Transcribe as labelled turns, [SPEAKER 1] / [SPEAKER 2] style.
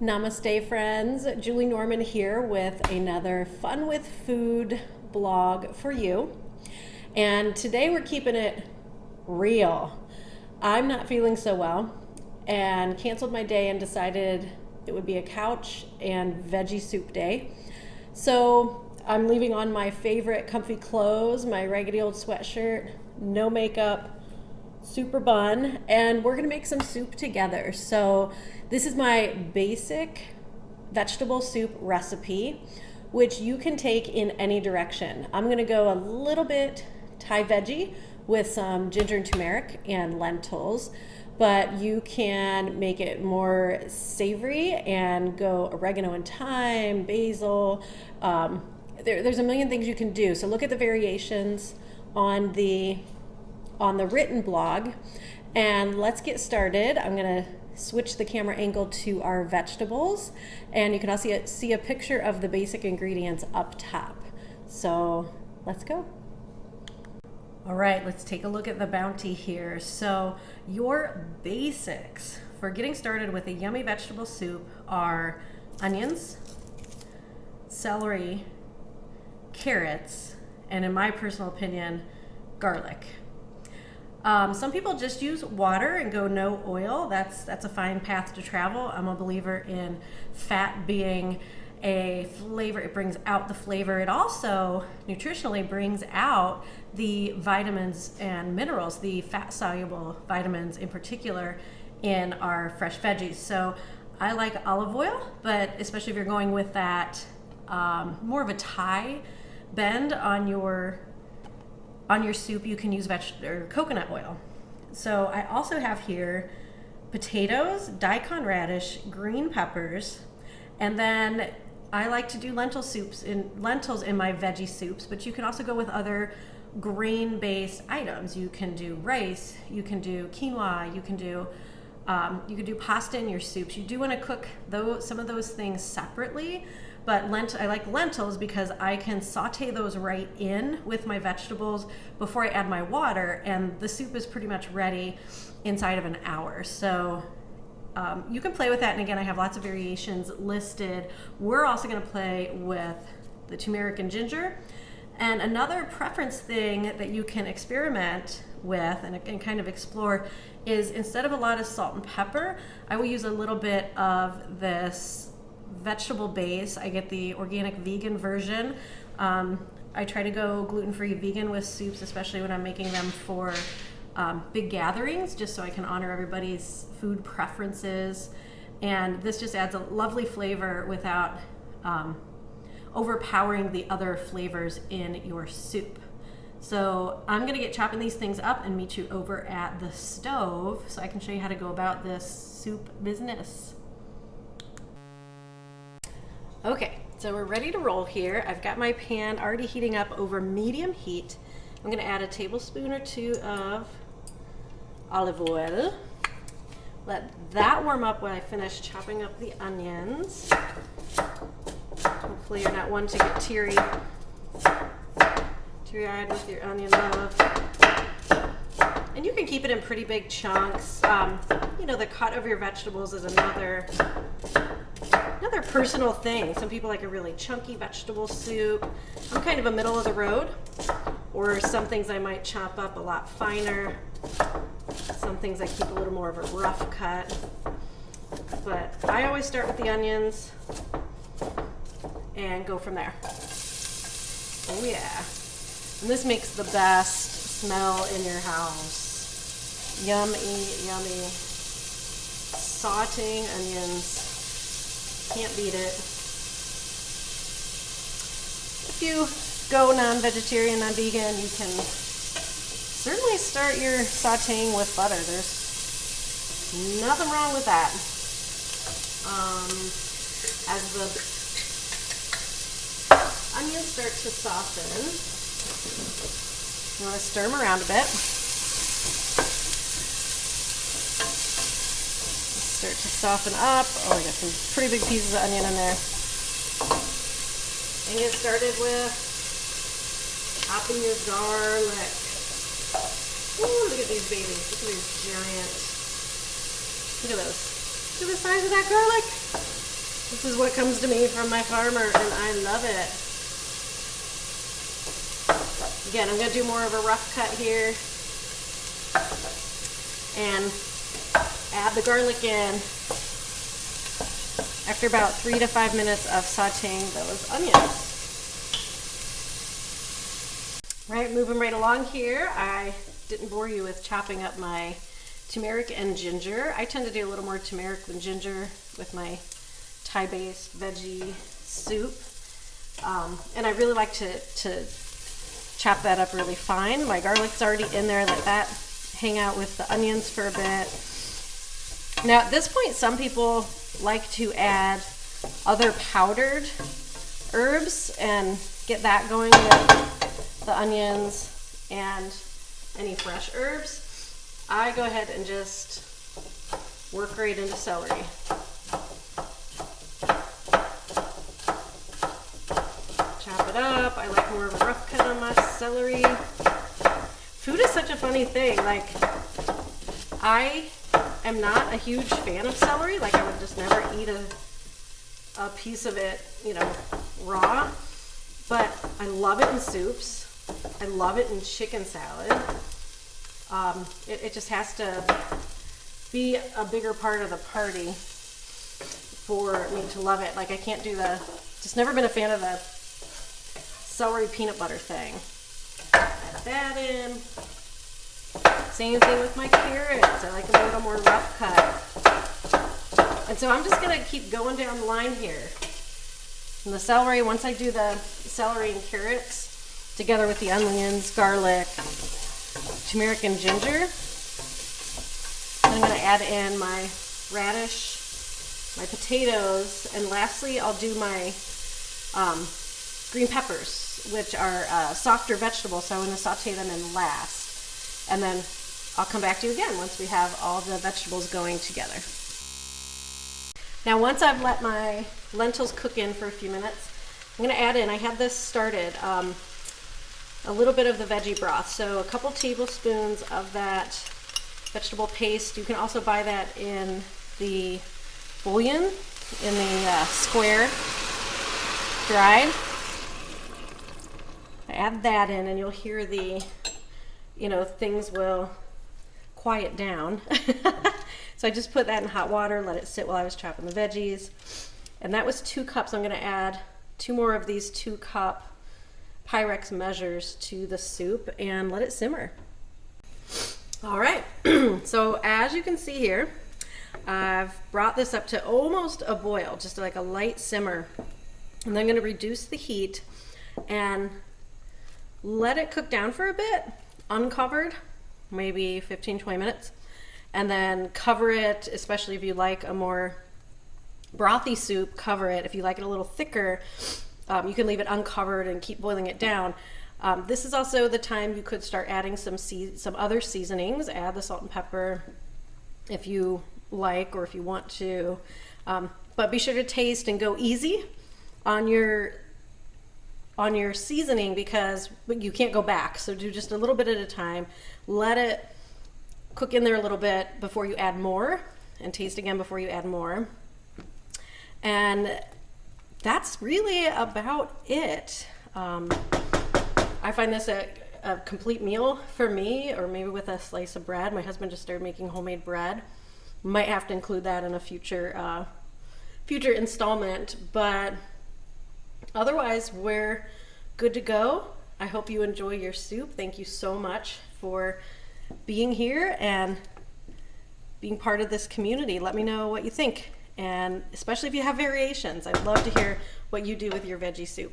[SPEAKER 1] Namaste friends, Julie Norman here with another Fun with Food blog for you. And today we're keeping it real. I'm not feeling so well and canceled my day and decided it would be a couch and veggie soup day. So I'm leaving on my favorite comfy clothes, my raggedy old sweatshirt, no makeup, super bun, and we're gonna make some soup together. So this is my basic vegetable soup recipe, which you can take in any direction. I'm gonna go a little bit Thai veggie with some ginger and turmeric and lentils, but you can make it more savory and go oregano and thyme, basil. There's a million things you can do. So look at the variations on the written blog, and let's get started. I'm gonna switch the camera angle to our vegetables, and you can also see a picture of the basic ingredients up top. So let's go. All right, let's take a look at the bounty here. So your basics for getting started with a yummy vegetable soup are onions, celery, carrots, and in my personal opinion, garlic. Some people just use water and go no oil. That's a fine path to travel. I'm a believer in fat being a flavor. It brings out the flavor. It also nutritionally brings out the vitamins and minerals, the fat-soluble vitamins in particular, in our fresh veggies. So I like olive oil, but especially if you're going with that more of a Thai bend on your soup, you can use coconut oil. So I also have here potatoes, daikon radish, green peppers, and then I like to do lentils in my veggie soups, but you can also go with other grain-based items. You can do rice, you can do quinoa, you can do pasta in your soups. You do want to cook some of those things separately. But I like lentils because I can saute those right in with my vegetables before I add my water, and the soup is pretty much ready inside of an hour. So you can play with that, and again, I have lots of variations listed. We're also going to play with the turmeric and ginger. And another preference thing that you can experiment with and kind of explore is, instead of a lot of salt and pepper, I will use a little bit of this vegetable base. I get the organic vegan version. I try to go gluten-free vegan with soups, especially when I'm making them for big gatherings, just so I can honor everybody's food preferences. And this just adds a lovely flavor without overpowering the other flavors in your soup. So I'm gonna get chopping these things up and meet you over at the stove so I can show you how to go about this soup business. Okay, so we're ready to roll here. I've got my pan already heating up over medium heat. I'm gonna add a tablespoon or two of olive oil. Let that warm up while I finish chopping up the onions. Hopefully you're not one to get teary-eyed with your onion love. And you can keep it in pretty big chunks. The cut of your vegetables is another personal thing. Some people like a really chunky vegetable soup. I'm kind of a middle of the road, or some things I might chop up a lot finer. Some things I keep a little more of a rough cut. But I always start with the onions and go from there. Oh yeah. And this makes the best smell in your house. Yummy, yummy. Sauteing onions. Can't beat it. If you go non-vegetarian, non-vegan, you can certainly start your sauteing with butter. There's nothing wrong with that. As the onions start to soften, you want to stir them around a bit. Start to soften up. Oh, I got some pretty big pieces of onion in there. And get started with chopping your garlic. Ooh, look at these babies. Look at these giant. Look at those. Look at the size of that garlic. This is what comes to me from my farmer, and I love it. Again, I'm going to do more of a rough cut here and add the garlic in after about 3 to 5 minutes of sauteing those onions. Right, moving right along here. I didn't bore you with chopping up my turmeric and ginger. I tend to do a little more turmeric than ginger with my Thai-based veggie soup. And I really like to chop that up really fine. My garlic's already in there. Let that hang out with the onions for a bit. Now at this point, some people like to add other powdered herbs and get that going with the onions and any fresh herbs. I go ahead and just work right into celery. Chop it up. I like more of a rough cut on my celery. Food is such a funny thing. Like, I am not a huge fan of celery. Like, I would just never eat a piece of it, you know, raw. But I love it in soups. I love it in chicken salad. It just has to be a bigger part of the party for me to love it. Like, I can't do just never been a fan of the celery peanut butter thing. Add that in. Same thing with my carrots. I like them a little more rough cut. And so I'm just gonna keep going down the line here. And the celery, once I do the celery and carrots, together with the onions, garlic, turmeric, and ginger, I'm going to add in my radish, my potatoes, and lastly I'll do my green peppers, which are softer vegetables, so I'm going to saute them in last. And then I'll come back to you again once we have all the vegetables going together. Now once I've let my lentils cook in for a few minutes, I'm going to add in, I had this started, a little bit of the veggie broth. So a couple tablespoons of that vegetable paste. You can also buy that in the bouillon, in the square dried. I add that in and you'll hear the, you know, things will quiet down. So I just put that in hot water, let it sit while I was chopping the veggies. And that was 2 cups. I'm going to add 2 more of these 2-cup Pyrex measures to the soup and let it simmer. All right, so as you can see here, I've brought this up to almost a boil, just like a light simmer. And then I'm gonna reduce the heat and let it cook down for a bit, uncovered, maybe 15-20 minutes, and then cover it, especially if you like a more brothy soup, cover it. If you like it a little thicker, you can leave it uncovered and keep boiling it down. This is also the time you could start adding some other seasonings. Add the salt and pepper if you like or if you want to. But be sure to taste and go easy on your seasoning because you can't go back. So do just a little bit at a time. Let it cook in there a little bit before you add more, and taste again before you add more. And that's really about it. I find this a complete meal for me, or maybe with a slice of bread. My husband just started making homemade bread. Might have to include that in a future installment, but otherwise we're good to go. I hope you enjoy your soup. Thank you so much for being here and being part of this community. Let me know what you think. And especially if you have variations, I'd love to hear what you do with your veggie soup.